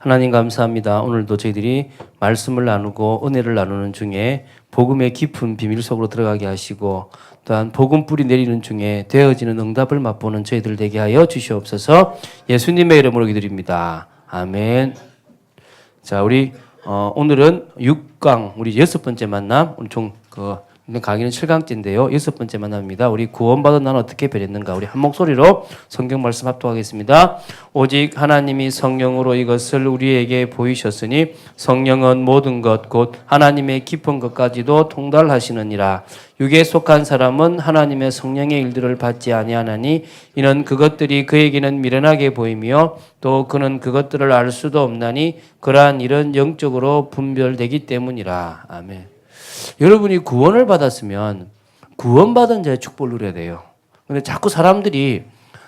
하나님 감사합니다. 오늘도 저희들이 말씀을 나누고 은혜를 나누는 중에 복음의 깊은 비밀 속으로 들어가게 하시고 또한 복음 뿌리 내리는 중에 되어지는 응답을 맛보는 저희들 되게 하여 주시옵소서. 예수님의 이름으로 기도드립니다. 아멘. 자, 우리 오늘은 6강 우리 6번째 만남, 우리 강의는 7강째인데요. 6번째 만남입니다. 우리 구원받은 나는 어떻게 변했는가? 우리 한 목소리로 성경 말씀 합독하겠습니다. 오직 하나님이 성령으로 이것을 우리에게 보이셨으니 성령은 모든 것 곧 하나님의 깊은 것까지도 통달하시느니라. 육에 속한 사람은 하나님의 성령의 일들을 받지 아니하나니 이는 그것들이 그에게는 미련하게 보이며 또 그는 그것들을 알 수도 없나니 그러한 일은 영적으로 분별되기 때문이라. 아멘. 여러분이 구원을 받았으면 구원받은 자의 축복을 누려야 돼요. 근데 자꾸 사람들이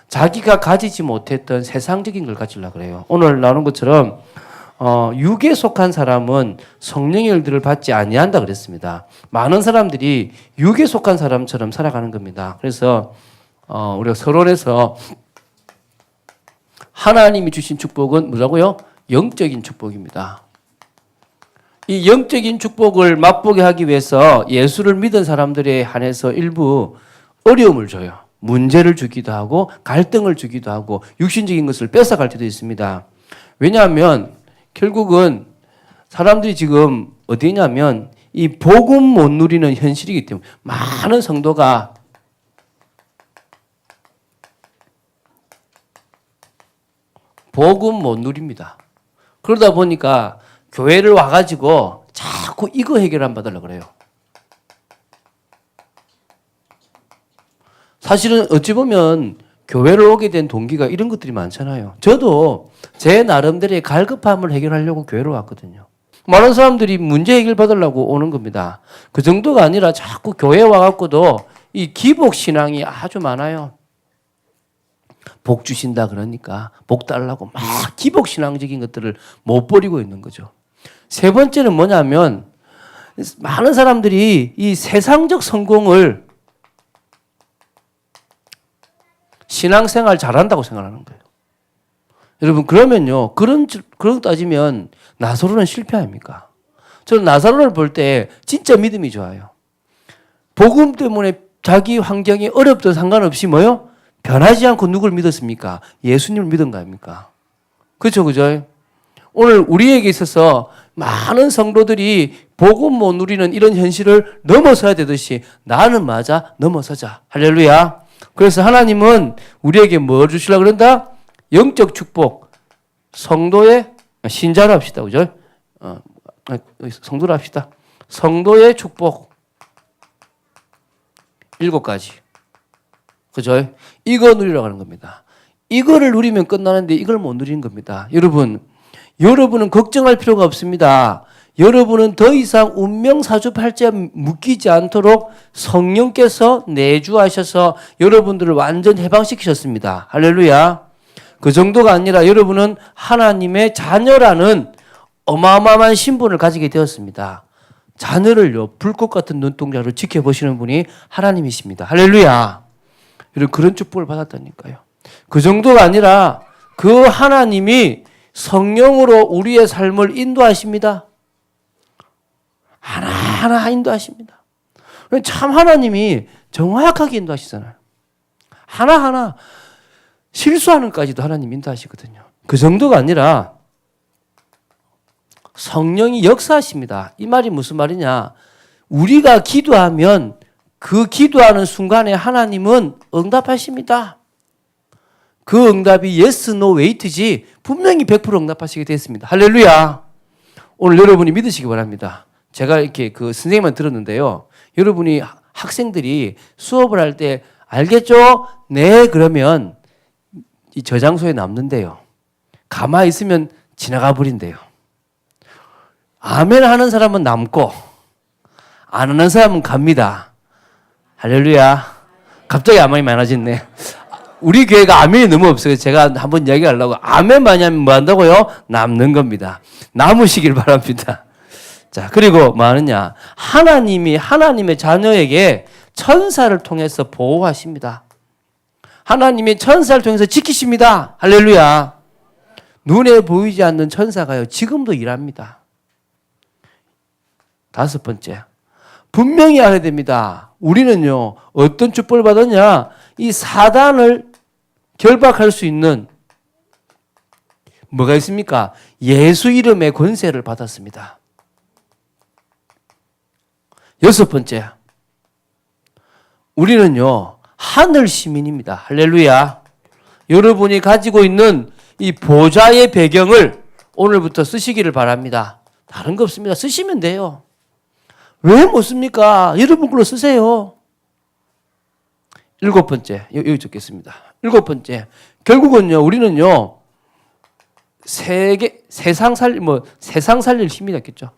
자기가 가지지 못했던 세상적인 걸 가지려고 그래요. 오늘 나오는 것처럼 육에 속한 사람은 성령의 일들을 받지 아니한다 그랬습니다. 많은 사람들이 육에 속한 사람처럼 살아가는 겁니다. 그래서 우리가 서론에서 하나님이 주신 축복은 뭐라고요? 영적인 축복입니다. 이 영적인 축복을 맛보게 하기 위해서 예수를 믿은 사람들에 한해서 일부 어려움을 줘요. 문제를 주기도 하고 갈등을 주기도 하고 육신적인 것을 뺏어갈 때도 있습니다. 왜냐하면 결국은 사람들이 지금 어디냐면 이 복음 못 누리는 현실이기 때문에 많은 성도가 복음 못 누립니다. 그러다 보니까 교회를 와가지고 자꾸 이거 해결 안 받으려고 그래요. 사실은 어찌 보면 교회를 오게 된 동기가 이런 것들이 많잖아요. 저도 제 나름대로의 갈급함을 해결하려고 교회로 왔거든요. 많은 사람들이 문제 해결 받으려고 오는 겁니다. 그 정도가 아니라 자꾸 교회 와갖고도 이 기복 신앙이 아주 많아요. 복 주신다 그러니까 복 달라고 막 기복 신앙적인 것들을 못 버리고 있는 거죠. 세 번째는 뭐냐면 많은 사람들이 이 세상적 성공을 신앙생활 잘한다고 생각하는 거예요. 여러분 그러면요 그런 따지면 나사로는 실패 아닙니까? 저는 나사로를 볼 때 진짜 믿음이 좋아요. 복음 때문에 자기 환경이 어렵든 상관없이 뭐요? 변하지 않고 누굴 믿었습니까? 예수님을 믿은 거 아닙니까? 그렇죠, 그죠? 오늘 우리에게 있어서 많은 성도들이 복음 못 누리는 이런 현실을 넘어서야 되듯이 나는 맞아 넘어서자. 할렐루야. 그래서 하나님은 우리에게 뭘 주시려고 그런다? 영적 축복. 성도의 신자로 합시다. 그죠? 성도로 합시다. 성도의 축복 7가지. 그죠? 이거 누리라고 하는 겁니다. 이거를 누리면 끝나는데 이걸 못 누리는 겁니다. 여러분은 걱정할 필요가 없습니다. 여러분은 더 이상 운명사주팔자에 묶이지 않도록 성령께서 내주하셔서 여러분들을 완전 해방시키셨습니다. 할렐루야. 그 정도가 아니라 여러분은 하나님의 자녀라는 어마어마한 신분을 가지게 되었습니다. 자녀를요, 불꽃 같은 눈동자로 지켜보시는 분이 하나님이십니다. 할렐루야. 여러분 그런 축복을 받았다니까요. 그 정도가 아니라 그 하나님이 성령으로 우리의 삶을 인도하십니다. 하나하나 인도하십니다. 참 하나님이 정확하게 인도하시잖아요. 하나하나 실수하는 것까지도 하나님 인도하시거든요. 그 정도가 아니라 성령이 역사하십니다. 이 말이 무슨 말이냐? 우리가 기도하면 그 기도하는 순간에 하나님은 응답하십니다. 그 응답이 yes, no, wait지 분명히 100% 응답하시게 되었습니다. 할렐루야. 오늘 여러분이 믿으시기 바랍니다. 제가 이렇게 그 선생님만 들었는데요. 여러분이 학생들이 수업을 할 때 알겠죠? 네, 그러면 이 저장소에 남는데요. 가만히 있으면 지나가 버린대요. 아멘 하는 사람은 남고 안 하는 사람은 갑니다. 할렐루야. 갑자기 아멘이 많아졌네. 우리 교회가 아멘이 너무 없어요. 제가 한번 이야기하려고. 아멘 많이 하면 뭐 한다고요? 남는 겁니다. 남으시길 바랍니다. 자, 그리고 뭐 하느냐. 하나님이 하나님의 자녀에게 천사를 통해서 보호하십니다. 하나님이 천사를 통해서 지키십니다. 할렐루야. 눈에 보이지 않는 천사가요, 지금도 일합니다. 다섯 번째, 분명히 알아야 됩니다. 우리는요, 어떤 축복을 받았냐? 이 사단을 결박할 수 있는 뭐가 있습니까? 예수 이름의 권세를 받았습니다. 여섯 번째, 우리는요, 하늘 시민입니다. 할렐루야. 여러분이 가지고 있는 이 보좌의 배경을 오늘부터 쓰시기를 바랍니다. 다른 거 없습니다. 쓰시면 돼요. 왜 못 씁니까? 여러분 걸로 쓰세요. 일곱 번째, 여기 적겠습니다. 일곱 번째, 결국은요, 우리는요, 세상 살릴 힘이 있겠죠.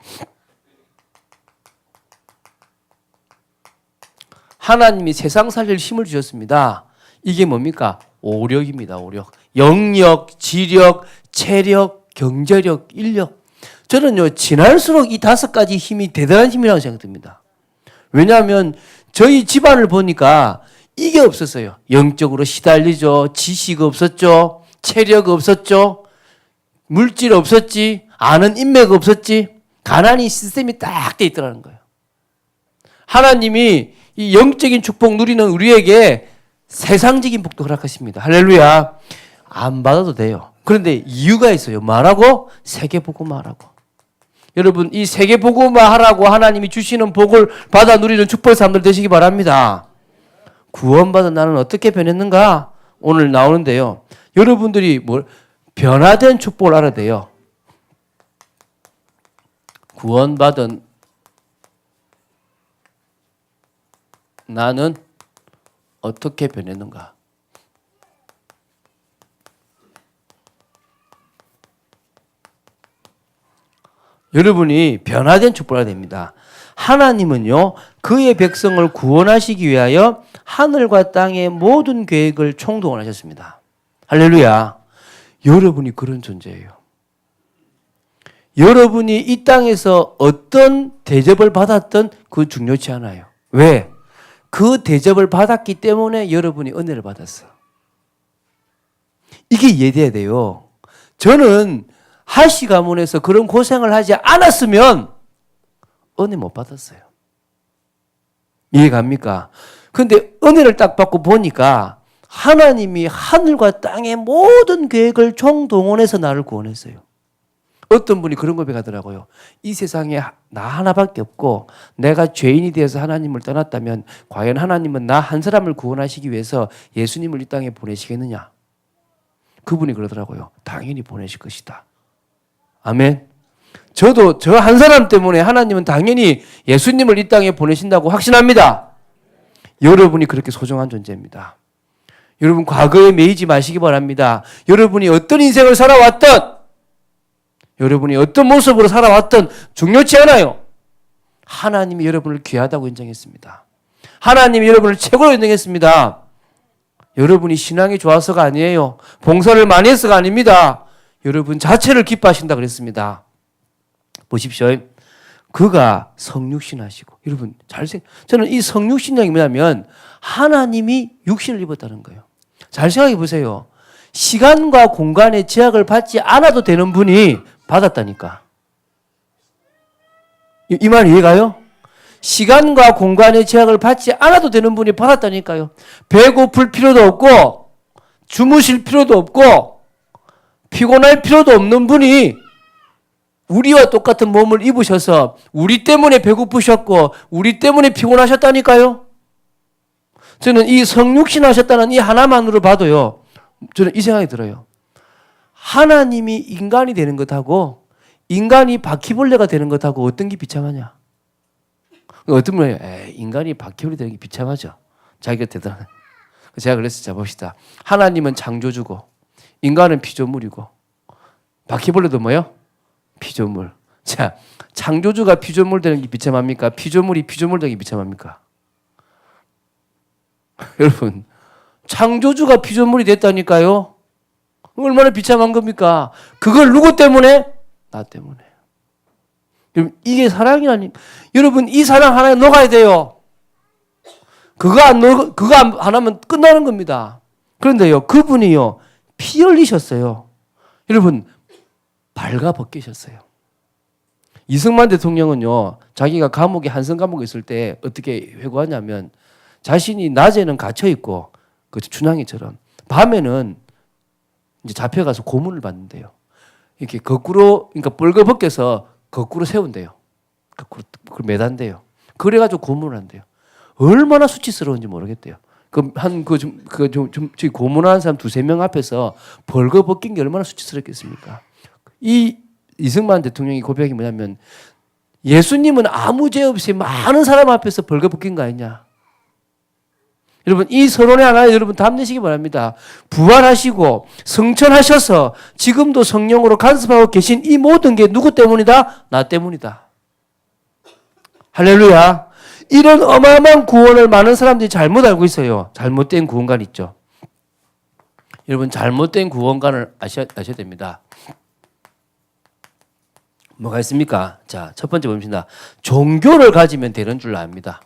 하나님이 세상 살릴 힘을 주셨습니다. 이게 뭡니까? 오력입니다. 오력. 영력, 지력, 체력, 경제력, 인력. 저는요, 지날수록 이 다섯 가지 힘이 대단한 힘이라고 생각됩니다. 왜냐하면 저희 집안을 보니까 이게 없었어요. 영적으로 시달리죠. 지식 없었죠. 체력 없었죠. 물질 없었지. 아는 인맥 없었지. 가난이 시스템이 딱 돼 있더라는 거예요. 하나님이 이 영적인 축복 누리는 우리에게 세상적인 복도 허락하십니다. 할렐루야. 안 받아도 돼요. 그런데 이유가 있어요. 말하고 세계복음화하라고. 여러분, 이 세계복음화하라고 하나님이 주시는 복을 받아 누리는 축복의 사람들 되시기 바랍니다. 구원받은 나는 어떻게 변했는가? 오늘 나오는데요. 여러분들이 변화된 축복을 알아야 돼요. 구원받은 나는 어떻게 변했는가? 여러분이 변화된 축복을 해야 됩니다. 하나님은요, 그의 백성을 구원하시기 위하여 하늘과 땅의 모든 계획을 총동원하셨습니다. 할렐루야. 여러분이 그런 존재예요. 여러분이 이 땅에서 어떤 대접을 받았든 그 중요치 않아요. 왜? 그 대접을 받았기 때문에 여러분이 은혜를 받았어. 이게 이해돼야 돼요. 저는 하시 가문에서 그런 고생을 하지 않았으면 은혜 못 받았어요. 이해갑니까? 근데 은혜를 딱 받고 보니까 하나님이 하늘과 땅의 모든 계획을 총동원해서 나를 구원했어요. 어떤 분이 그런 고백하더라고요. 이 세상에 나 하나밖에 없고 내가 죄인이 되어서 하나님을 떠났다면 과연 하나님은 나 한 사람을 구원하시기 위해서 예수님을 이 땅에 보내시겠느냐? 그분이 그러더라고요. 당연히 보내실 것이다. 아멘. 저도 저 한 사람 때문에 하나님은 당연히 예수님을 이 땅에 보내신다고 확신합니다. 여러분이 그렇게 소중한 존재입니다. 여러분 과거에 매이지 마시기 바랍니다. 여러분이 어떤 인생을 살아왔던, 여러분이 어떤 모습으로 살아왔던 중요치 않아요. 하나님이 여러분을 귀하다고 인정했습니다. 하나님이 여러분을 최고로 인정했습니다. 여러분이 신앙이 좋아서가 아니에요. 봉사를 많이 해서가 아닙니다. 여러분 자체를 기뻐하신다 그랬습니다. 보십시오. 그가 성육신하시고, 여러분 저는 이 성육신이라는 게 뭐냐면 하나님이 육신을 입었다는 거예요. 잘 생각해 보세요. 시간과 공간의 제약을 받지 않아도 되는 분이 받았다니까. 이 말 이해가요? 시간과 공간의 제약을 받지 않아도 되는 분이 받았다니까요. 배고플 필요도 없고 주무실 필요도 없고 피곤할 필요도 없는 분이 우리와 똑같은 몸을 입으셔서 우리 때문에 배고프셨고 우리 때문에 피곤하셨다니까요. 저는 이 성육신 하셨다는 이 하나만으로 봐도요, 저는 이 생각이 들어요. 하나님이 인간이 되는 것하고 인간이 바퀴벌레가 되는 것하고 어떤 게 비참하냐? 어떤 분이 인간이 바퀴벌레 되는 게 비참하죠. 자기가 대단해. 제가 그래서 자 봅시다. 하나님은 창조주고 인간은 피조물이고 바퀴벌레도 뭐요? 피조물. 자, 창조주가 피조물 되는 게 비참합니까? 피조물이 피조물 되는 게 비참합니까? 여러분, 창조주가 피조물이 됐다니까요. 얼마나 비참한 겁니까? 그걸 누구 때문에? 나 때문에. 여러분, 이게 사랑이라니. 여러분, 이 사랑 하나에 녹아야 돼요. 그거 안 하면 끝나는 겁니다. 그런데요, 그분이요, 피 흘리셨어요. 여러분, 발가벗기셨어요. 이승만 대통령은요, 자기가 감옥에 한성 감옥에 있을 때 어떻게 회고하냐면 자신이 낮에는 갇혀 있고 그 춘향이처럼 밤에는 이제 잡혀가서 고문을 받는데요. 이렇게 거꾸로 그러니까 벌거벗겨서 거꾸로 세운대요. 거꾸로 매단대요. 그래가지고 고문을 한대요. 얼마나 수치스러운지 모르겠대요. 고문하는 사람 2-3명 앞에서 벌거벗긴 게 얼마나 수치스럽겠습니까? 이 이승만 대통령의 고백이 뭐냐면 예수님은 아무 죄 없이 많은 사람 앞에서 벌거벗긴 거 아니냐. 여러분 이 서론에 하나 여러분 담으시기 바랍니다. 부활하시고 성천하셔서 지금도 성령으로 간섭하고 계신 이 모든 게 누구 때문이다? 나 때문이다. 할렐루야. 이런 어마어마한 구원을 많은 사람들이 잘못 알고 있어요. 잘못된 구원관 있죠. 여러분 잘못된 구원관을 아셔야 됩니다. 뭐가 있습니까? 자, 첫 번째 봅니다. 종교를 가지면 되는 줄 압니다.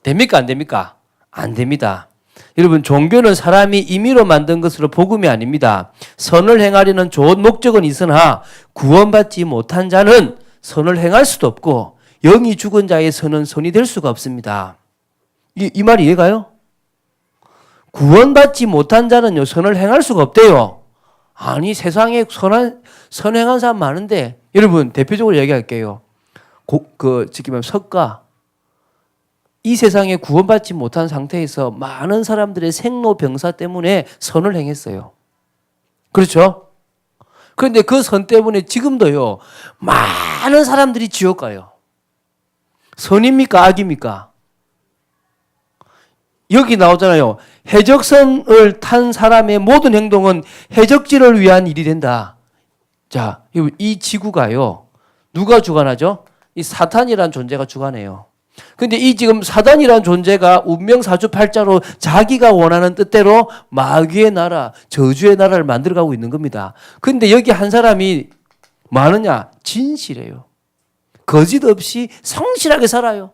됩니까? 안 됩니까? 안 됩니다. 여러분 종교는 사람이 임의로 만든 것으로 복음이 아닙니다. 선을 행하려는 좋은 목적은 있으나 구원받지 못한 자는 선을 행할 수도 없고 영이 죽은 자의 선은 선이 될 수가 없습니다. 이 말이 이해가요? 구원받지 못한 자는요 선을 행할 수가 없대요. 아니 세상에 선행한 사람 많은데 여러분 대표적으로 얘기할게요. 지금 석가 이 세상에 구원받지 못한 상태에서 많은 사람들의 생로병사 때문에 선을 행했어요. 그렇죠? 그런데 그 선 때문에 지금도요 많은 사람들이 지옥 가요. 선입니까? 악입니까? 여기 나오잖아요. 해적선을 탄 사람의 모든 행동은 해적지를 위한 일이 된다. 자, 이 지구가요. 누가 주관하죠? 이 사탄이라는 존재가 주관해요. 근데 이 지금 사단이라는 존재가 운명 사주팔자로 자기가 원하는 뜻대로 마귀의 나라, 저주의 나라를 만들어가고 있는 겁니다. 근데 여기 한 사람이 많으냐? 진실해요. 거짓 없이 성실하게 살아요.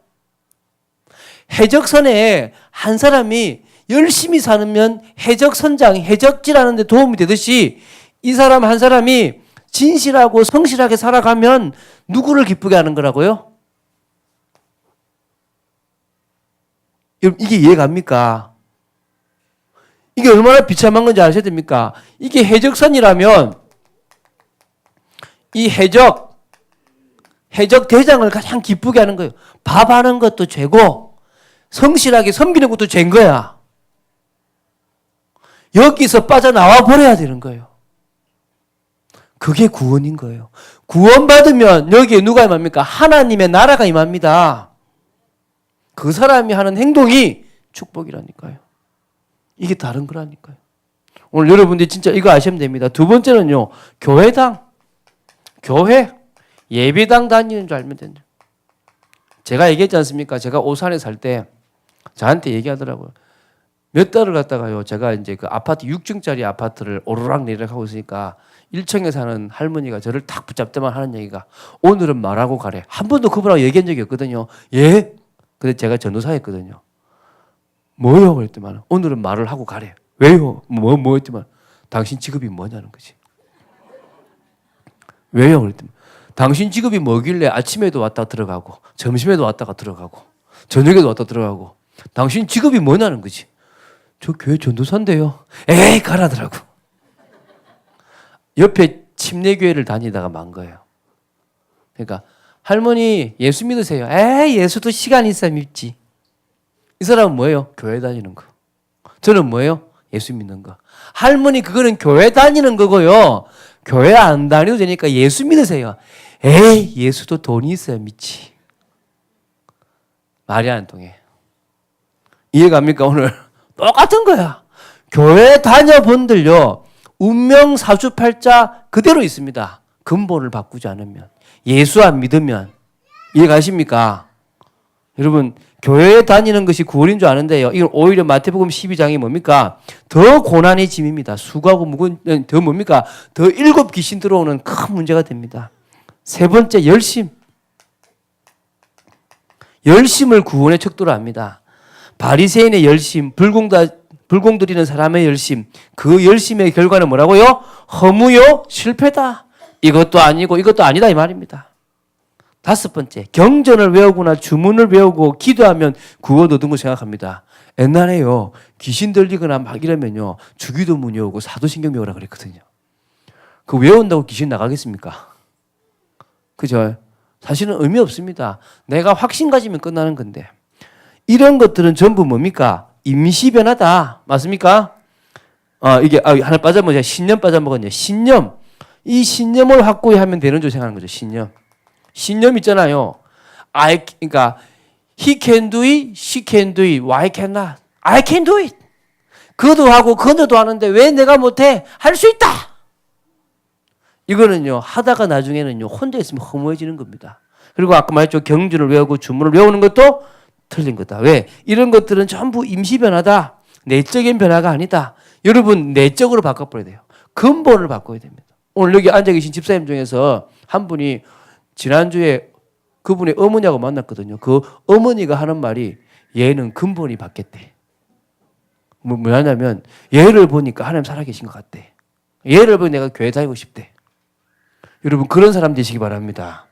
해적선에 한 사람이 열심히 살면 해적선장, 해적지라는 데 도움이 되듯이 이 사람 한 사람이 진실하고 성실하게 살아가면 누구를 기쁘게 하는 거라고요? 이게 이해갑니까? 이게 얼마나 비참한 건지 아셔야 됩니까? 이게 해적선이라면 이 해적 대장을 가장 기쁘게 하는 거예요. 밥하는 것도 죄고 성실하게 섬기는 것도 죄인 거야. 여기서 빠져나와 버려야 되는 거예요. 그게 구원인 거예요. 구원받으면 여기에 누가 임합니까? 하나님의 나라가 임합니다. 그 사람이 하는 행동이 축복이라니까요. 이게 다른 거라니까요. 오늘 여러분들이 진짜 이거 아시면 됩니다. 두 번째는요. 교회 예배당 다니는 줄 알면 된다. 제가 얘기했지 않습니까? 제가 오산에 살 때 저한테 얘기하더라고요. 몇 달을 갔다가요. 제가 이제 그 아파트 6층짜리 아파트를 오르락내리락 하고 있으니까 1층에 사는 할머니가 저를 탁 붙잡더만 하는 얘기가 오늘은 말하고 가래. 한 번도 그분하고 얘기한 적이 없거든요. 예? 근데 제가 전도사였거든요. 뭐요? 그랬더만 오늘은 말을 하고 가래. 왜요? 뭐 했더만 당신 직업이 뭐냐는 거지. 왜요? 그랬더만 당신 직업이 뭐길래 아침에도 왔다 들어가고 점심에도 왔다가 들어가고 저녁에도 왔다 들어가고 당신 직업이 뭐냐는 거지. 저 교회 전도사인데요. 에이 가라더라고. 옆에 침례교회를 다니다가 만 거예요. 그러니까 할머니 예수 믿으세요. 에이 예수도 시간 있어야 믿지. 이 사람은 뭐예요? 교회 다니는 거. 저는 뭐예요? 예수 믿는 거. 할머니 그거는 교회 다니는 거고요. 교회 안 다녀도 되니까 예수 믿으세요. 에이 예수도 돈이 있어야 믿지. 말이 안 통해. 이해갑니까 오늘? 똑같은 거야. 교회 다녀본들요. 운명 사주팔자 그대로 있습니다. 근본을 바꾸지 않으면. 예수 안 믿으면. 이해가십니까? 여러분 교회에 다니는 것이 구원인 줄 아는데요. 이건 오히려 마태복음 12장이 뭡니까? 더 고난의 짐입니다. 수고하고 무거운 더 뭡니까? 더 7 귀신 들어오는 큰 문제가 됩니다. 세 번째 열심. 열심을 구원의 척도로 합니다. 바리새인의 열심, 불공 드리는 사람의 열심, 그 열심의 결과는 뭐라고요? 허무요, 실패다. 이것도 아니고 이것도 아니다 이 말입니다. 다섯 번째, 경전을 외우거나 주문을 외우고 기도하면 구원 얻은 거 생각합니다. 옛날에요, 귀신 들리거나 막 이러면요, 주기도문 외우고 사도신경 외우라 그랬거든요. 그 외운다고 귀신 나가겠습니까? 그죠? 사실은 의미 없습니다. 내가 확신 가지면 끝나는 건데. 이런 것들은 전부 뭡니까? 임시변화다. 맞습니까? 이게, 하나 빠져먹었냐. 신념 빠져먹었냐. 신념. 이 신념을 확고히 하면 되는 줄 생각하는 거죠. 신념. 신념 있잖아요. 그러니까, he can do it, she can do it, why cannot? I can do it. 그도 하고 그도 하는데 왜 내가 못해? 할 수 있다. 이거는요, 하다가 나중에는요, 혼자 있으면 허무해지는 겁니다. 그리고 아까 말했죠. 경주를 외우고 주문을 외우는 것도 틀린 거다. 왜? 이런 것들은 전부 임시 변화다. 내적인 변화가 아니다. 여러분, 내적으로 바꿔버려야 돼요. 근본을 바꿔야 됩니다. 오늘 여기 앉아 계신 집사님 중에서 한 분이 지난주에 그분의 어머니하고 만났거든요. 그 어머니가 하는 말이 얘는 근본이 바뀌었대. 뭐냐면 얘를 보니까 하나님 살아계신 것 같대. 얘를 보니 내가 교회 다니고 싶대. 여러분, 그런 사람 되시기 바랍니다.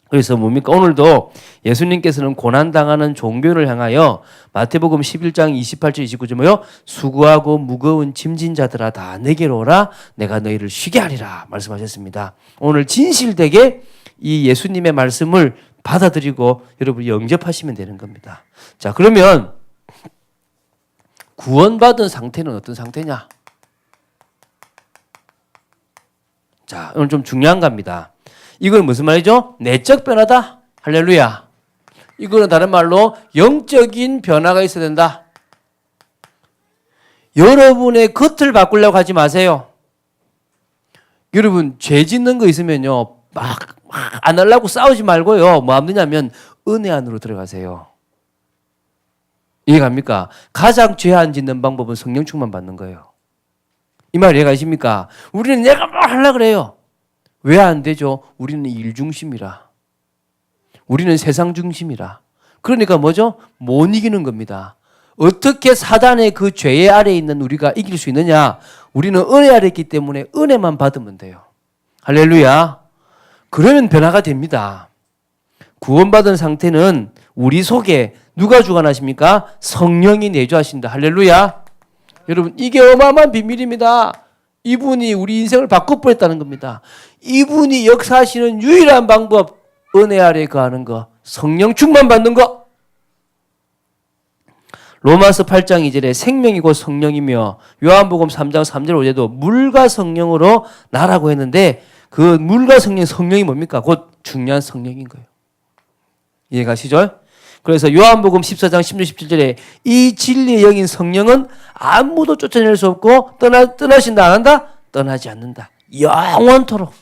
그래서 뭡니까? 오늘도 예수님께서는 고난당하는 종교를 향하여 마태복음 11장 28절 29절 뭐요? 수고하고 무거운 짐진 자들아 다 내게로 오라 내가 너희를 쉬게 하리라 말씀하셨습니다. 오늘 진실되게 이 예수님의 말씀을 받아들이고 여러분 영접하시면 되는 겁니다. 자, 그러면 구원받은 상태는 어떤 상태냐? 자, 오늘 좀 중요한 겁니다. 이건 무슨 말이죠? 내적 변화다. 할렐루야. 이거는 다른 말로 영적인 변화가 있어야 된다. 여러분의 겉을 바꾸려고 하지 마세요. 여러분, 죄 짓는 거 있으면요, 막 안 하려고 싸우지 말고요. 뭐 하느냐면 은혜 안으로 들어가세요. 이해갑니까? 가장 죄 안 짓는 방법은 성령 충만 받는 거예요. 이 말 이해가십니까? 우리는 내가 뭘 하려고 그래요. 왜 안 되죠? 우리는 일 중심이라. 우리는 세상 중심이라. 그러니까 뭐죠? 못 이기는 겁니다. 어떻게 사단의 그 죄의 아래에 있는 우리가 이길 수 있느냐? 우리는 은혜 아래에 있기 때문에 은혜만 받으면 돼요. 할렐루야. 그러면 변화가 됩니다. 구원받은 상태는 우리 속에 누가 주관하십니까? 성령이 내주하신다. 할렐루야. 여러분, 이게 어마어마한 비밀입니다. 이분이 우리 인생을 바꿔버렸다는 겁니다. 이분이 역사하시는 유일한 방법, 은혜 아래 거하는 거, 성령 충만 받는 거. 로마서 8장 2절에 생명이 곧 성령이며 요한복음 3장 3절 5절에도 물과 성령으로 나라고 했는데 그 물과 성령이 뭡니까? 곧 중요한 성령인 거예요. 이해가시죠? 그래서 요한복음 14장 16, 17절에 이 진리의 영인 성령은 아무도 쫓아낼 수 없고 떠나신다 안 한다? 떠나지 않는다. 영원토록.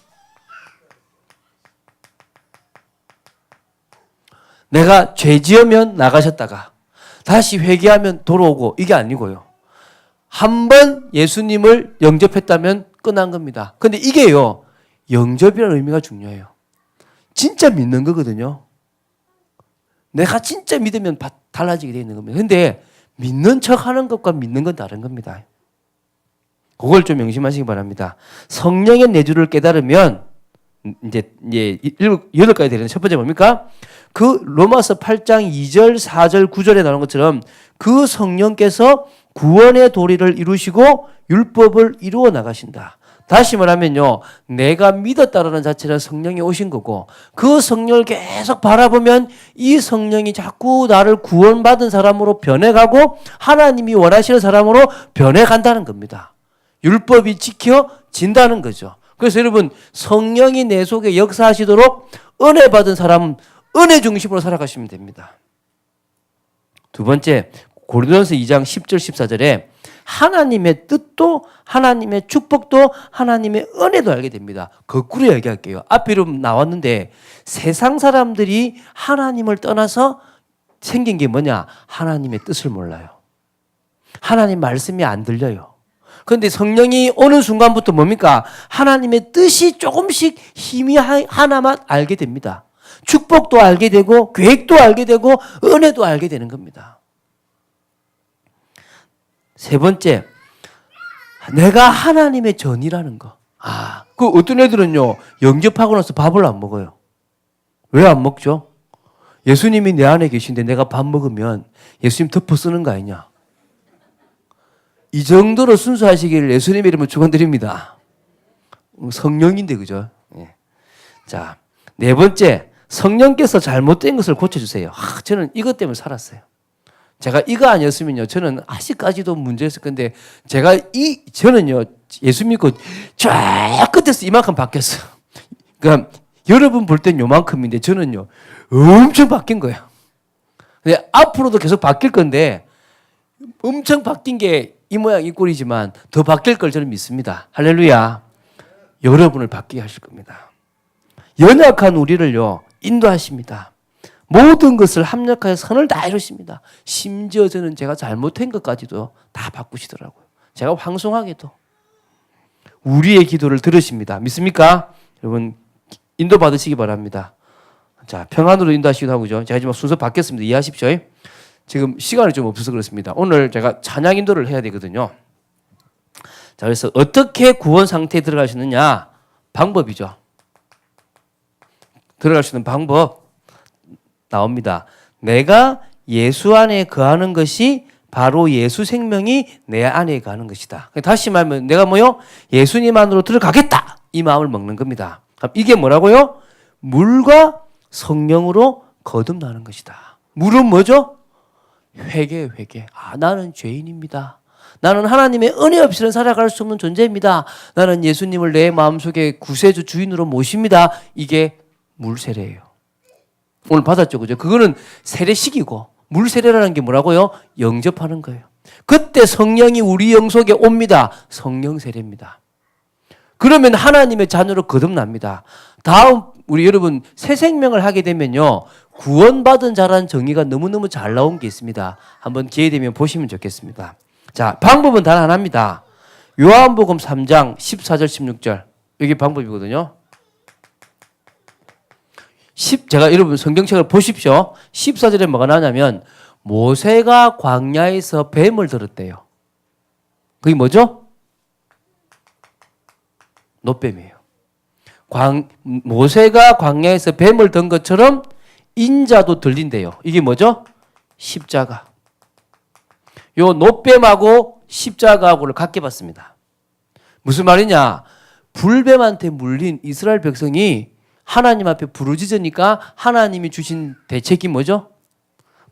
내가 죄 지으면 나가셨다가 다시 회개하면 돌아오고 이게 아니고요. 한 번 예수님을 영접했다면 끝난 겁니다. 근데 이게요. 영접이라는 의미가 중요해요. 진짜 믿는 거거든요. 내가 진짜 믿으면 달라지게 되어 있는 겁니다. 근데 믿는 척 하는 것과 믿는 건 다른 겁니다. 그걸 좀 명심하시기 바랍니다. 성령의 내주를 깨달으면 이제 8가지 되는데 첫 번째 뭡니까? 그 로마서 8장 2절, 4절, 9절에 나오는 것처럼 그 성령께서 구원의 도리를 이루시고 율법을 이루어 나가신다. 다시 말하면요, 내가 믿었다라는 자체는 성령이 오신 거고 그 성령을 계속 바라보면 이 성령이 자꾸 나를 구원받은 사람으로 변해가고 하나님이 원하시는 사람으로 변해간다는 겁니다. 율법이 지켜진다는 거죠. 그래서 여러분, 성령이 내 속에 역사하시도록 은혜 받은 사람은 은혜 중심으로 살아가시면 됩니다. 두 번째, 고린도전서 2장 10절 14절에 하나님의 뜻도 하나님의 축복도 하나님의 은혜도 알게 됩니다. 거꾸로 얘기할게요. 앞에 나왔는데 세상 사람들이 하나님을 떠나서 생긴 게 뭐냐? 하나님의 뜻을 몰라요. 하나님 말씀이 안 들려요. 그런데 성령이 오는 순간부터 뭡니까? 하나님의 뜻이 조금씩 힘이 하나만 알게 됩니다. 축복도 알게 되고 계획도 알게 되고 은혜도 알게 되는 겁니다. 세 번째, 내가 하나님의 전이라는 거. 그 어떤 애들은요, 영접하고 나서 밥을 안 먹어요. 왜 안 먹죠? 예수님이 내 안에 계신데 내가 밥 먹으면 예수님 덮어 쓰는 거 아니냐. 이 정도로 순수하시기를 예수님의 이름으로 축원드립니다. 성령인데, 그죠? 예. 자, 네 번째, 성령께서 잘못된 것을 고쳐주세요. 저는 이것 때문에 살았어요. 제가 이거 아니었으면요, 저는 아직까지도 문제였을 건데, 저는요, 예수 믿고 저 끝에서 이만큼 바뀌었어요. 그러니까 여러분 볼 땐 요만큼인데, 저는요, 엄청 바뀐 거예요. 근데 앞으로도 계속 바뀔 건데, 엄청 바뀐 게 이 모양 이 꼴이지만 더 바뀔 걸 저는 믿습니다. 할렐루야. 여러분을 바뀌게 하실 겁니다. 연약한 우리를요, 인도하십니다. 모든 것을 합력하여 선을 다 이루십니다. 심지어 저는 제가 잘못한 것까지도 다 바꾸시더라고요. 제가 황송하게도. 우리의 기도를 들으십니다. 믿습니까? 여러분, 인도 받으시기 바랍니다. 자, 평안으로 인도하시기도 하고죠. 제가 지금 순서 바뀌었습니다. 이해하십시오. 지금 시간이 좀 없어서 그렇습니다. 오늘 제가 찬양 인도를 해야 되거든요. 자, 그래서 어떻게 구원 상태에 들어갈 수 있느냐? 방법이죠. 들어갈 수 있는 방법 나옵니다. 내가 예수 안에 거하는 것이 바로 예수 생명이 내 안에 거하는 것이다. 다시 말하면 내가 뭐요? 예수님 안으로 들어가겠다. 이 마음을 먹는 겁니다. 그럼 이게 뭐라고요? 물과 성령으로 거듭나는 것이다. 물은 뭐죠? 회개. 나는 죄인입니다. 나는 하나님의 은혜 없이는 살아갈 수 없는 존재입니다. 나는 예수님을 내 마음속에 구세주 주인으로 모십니다. 이게 물세례예요. 오늘 받았죠, 그죠? 그거는 세례식이고, 물세례라는 게 뭐라고요? 영접하는 거예요. 그때 성령이 우리 영 속에 옵니다. 성령 세례입니다. 그러면 하나님의 자녀로 거듭납니다. 다음 우리 여러분 새 생명을 하게 되면요, 구원받은 자라는 정의가 너무너무 잘 나온 게 있습니다. 한번 기회 되면 보시면 좋겠습니다. 자, 방법은 단 하나입니다. 요한복음 3장 14절 16절. 이게 방법이거든요. 제가 여러분 성경책을 보십시오. 14절에 뭐가 나오냐면 모세가 광야에서 뱀을 들었대요. 그게 뭐죠? 놋뱀이에요. 모세가 광야에서 뱀을 든 것처럼 인자도 들린대요. 이게 뭐죠? 십자가. 요 놋뱀하고 십자가하고를 같게 봤습니다. 무슨 말이냐? 불뱀한테 물린 이스라엘 백성이 하나님 앞에 부르짖으니까 하나님이 주신 대책이 뭐죠?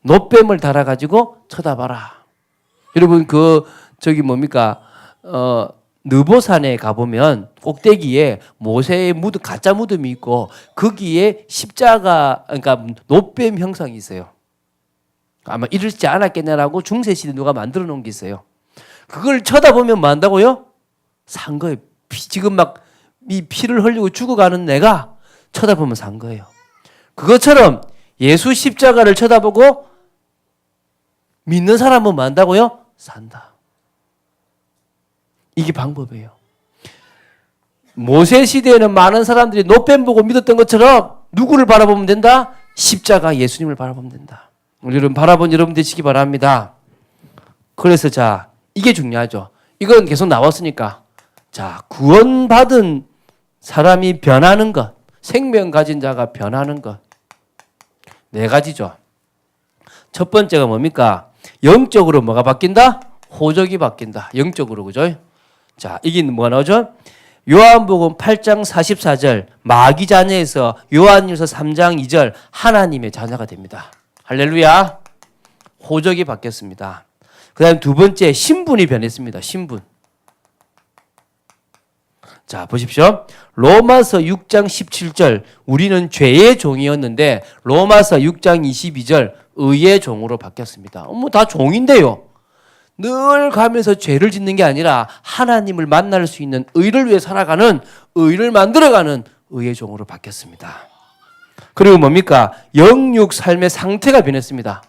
놋뱀을 달아가지고 쳐다봐라. 여러분 느보산에 가보면 꼭대기에 모세의 가짜 무덤이 있고 거기에 십자가, 그러니까 놋뱀 형상이 있어요. 아마 이르지 않았겠냐라고 중세시대 누가 만들어 놓은 게 있어요. 그걸 쳐다보면 뭐 한다고요? 산 거예요. 지금 막 이 피를 흘리고 죽어가는 내가 쳐다보면 산 거예요. 그것처럼 예수 십자가를 쳐다보고 믿는 사람은 뭐 한다고요? 산다. 이게 방법이에요. 모세 시대에는 많은 사람들이 놋뱀 보고 믿었던 것처럼 누구를 바라보면 된다? 십자가 예수님을 바라보면 된다. 여러분 바라본 여러분 되시기 바랍니다. 그래서 자, 이게 중요하죠. 이건 계속 나왔으니까. 자, 구원받은 사람이 변하는 것, 생명 가진 자가 변하는 것. 네 가지죠. 첫 번째가 뭡니까? 영적으로 뭐가 바뀐다? 호적이 바뀐다. 영적으로, 그죠? 자, 이게 뭐가 나오죠? 요한복음 8장 44절 마귀 자녀에서 요한일서 3장 2절 하나님의 자녀가 됩니다. 할렐루야. 호적이 바뀌었습니다. 그 다음 두 번째, 신분이 변했습니다. 신분. 자, 보십시오. 로마서 6장 17절 우리는 죄의 종이었는데 로마서 6장 22절 의의 종으로 바뀌었습니다. 다 종인데요. 늘 가면서 죄를 짓는 게 아니라 하나님을 만날 수 있는 의를 위해 살아가는, 의를 만들어가는 의의 종으로 바뀌었습니다. 그리고 뭡니까? 영육 삶의 상태가 변했습니다.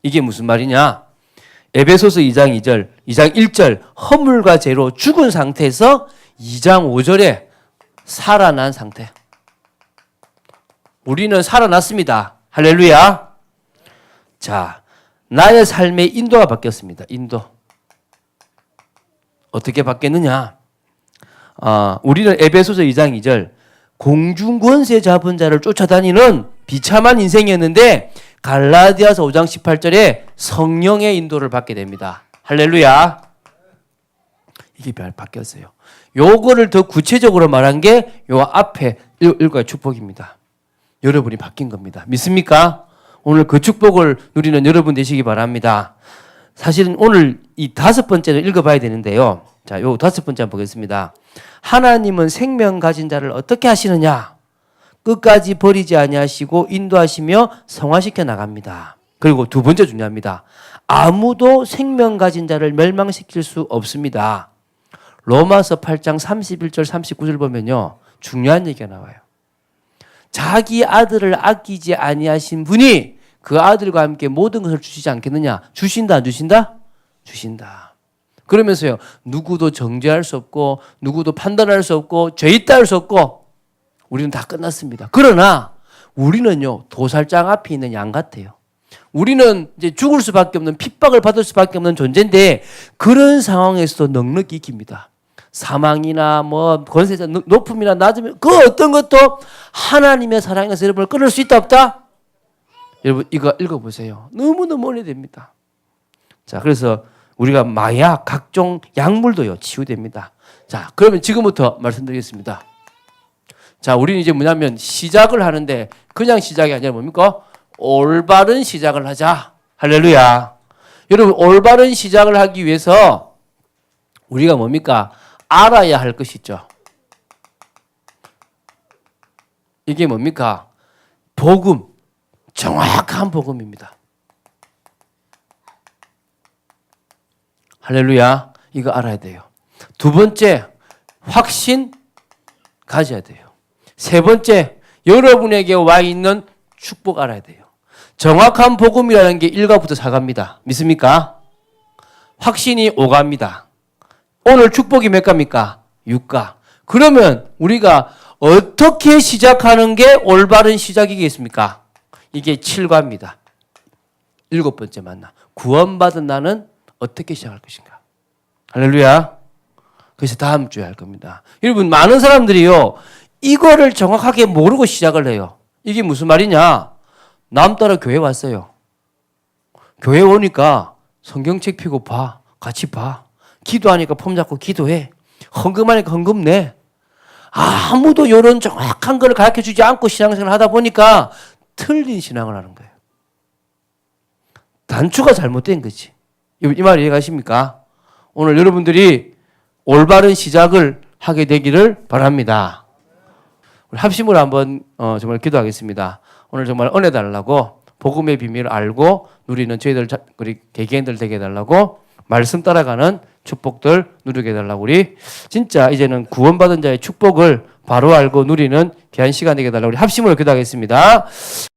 이게 무슨 말이냐? 에베소서 2장 2절, 2장 1절 허물과 죄로 죽은 상태에서 2장 5절에 살아난 상태. 우리는 살아났습니다. 할렐루야. 자, 나의 삶의 인도가 바뀌었습니다. 인도. 어떻게 바뀌었느냐? 우리는 에베소서 2장 2절 공중 권세 잡은 자를 쫓아다니는 비참한 인생이었는데 갈라디아서 5장 18절에 성령의 인도를 받게 됩니다. 할렐루야. 이게 바뀌었어요. 요거를 더 구체적으로 말한 게 요 앞에 일과의 축복입니다. 여러분이 바뀐 겁니다. 믿습니까? 오늘 그 축복을 누리는 여러분 되시기 바랍니다. 사실은 오늘 이 5번째를 읽어봐야 되는데요. 자, 요 5번째 한번 보겠습니다. 하나님은 생명 가진 자를 어떻게 하시느냐? 끝까지 버리지 아니하시고 인도하시며 성화시켜 나갑니다. 그리고 2번째 중요합니다. 아무도 생명 가진 자를 멸망시킬 수 없습니다. 로마서 8장 31절 39절 보면요. 중요한 얘기가 나와요. 자기 아들을 아끼지 아니하신 분이 그 아들과 함께 모든 것을 주시지 않겠느냐? 주신다 안 주신다? 주신다. 그러면서요. 누구도 정죄할 수 없고 누구도 판단할 수 없고 죄 있다 할 수 없고 우리는 다 끝났습니다. 그러나 우리는요. 도살장 앞에 있는 양 같아요. 우리는 이제 죽을 수밖에 없는 핍박을 받을 수밖에 없는 존재인데 그런 상황에서도 넉넉히 이깁니다. 사망이나 뭐 권세자 높음이나 낮으면 그 어떤 것도 하나님의 사랑에서 여러분을 끊을 수 있다 없다? 여러분 이거 읽어보세요. 너무너무 은혜됩니다. 자, 그래서 우리가 마약, 각종 약물도요 치유됩니다. 자, 그러면 지금부터 말씀드리겠습니다. 자, 우리는 이제 뭐냐면 시작을 하는데 그냥 시작이 아니라 뭡니까? 올바른 시작을 하자. 할렐루야. 여러분 올바른 시작을 하기 위해서 우리가 뭡니까? 알아야 할 것이 있죠. 이게 뭡니까? 복음. 정확한 복음입니다. 할렐루야. 이거 알아야 돼요. 2번째, 확신 가져야 돼요. 3번째, 여러분에게 와 있는 축복 알아야 돼요. 정확한 복음이라는 게 1가부터 4가입니다. 믿습니까? 확신이 5가입니다. 오늘 축복이 몇 가입니까? 6가. 그러면 우리가 어떻게 시작하는 게 올바른 시작이겠습니까? 이게 7가입니다. 7번째 만나. 구원받은 나는 어떻게 시작할 것인가? 할렐루야. 그래서 다음 주에 할 겁니다. 여러분 많은 사람들이요. 이거를 정확하게 모르고 시작을 해요. 이게 무슨 말이냐? 남 따라 교회 왔어요. 교회 오니까 성경책 펴고 봐. 같이 봐. 기도하니까 폼 잡고 기도해. 헌금하니까 헌금 내. 아무도 이런 정확한 걸 가르쳐주지 않고 신앙생활을 하다 보니까 틀린 신앙을 하는 거예요. 단추가 잘못된 거지. 이 말 이해가십니까? 오늘 여러분들이 올바른 시작을 하게 되기를 바랍니다. 우리 합심으로 한번 정말 기도하겠습니다. 오늘 정말 은혜 달라고 복음의 비밀을 알고 누리는 저희들 우리 개개인들 되게 해달라고 말씀 따라가는 축복들 누리게 해달라고 우리 진짜 이제는 구원받은 자의 축복을 바로 알고 누리는 귀한 시간 되게 해달라고 우리 합심으로 기도하겠습니다.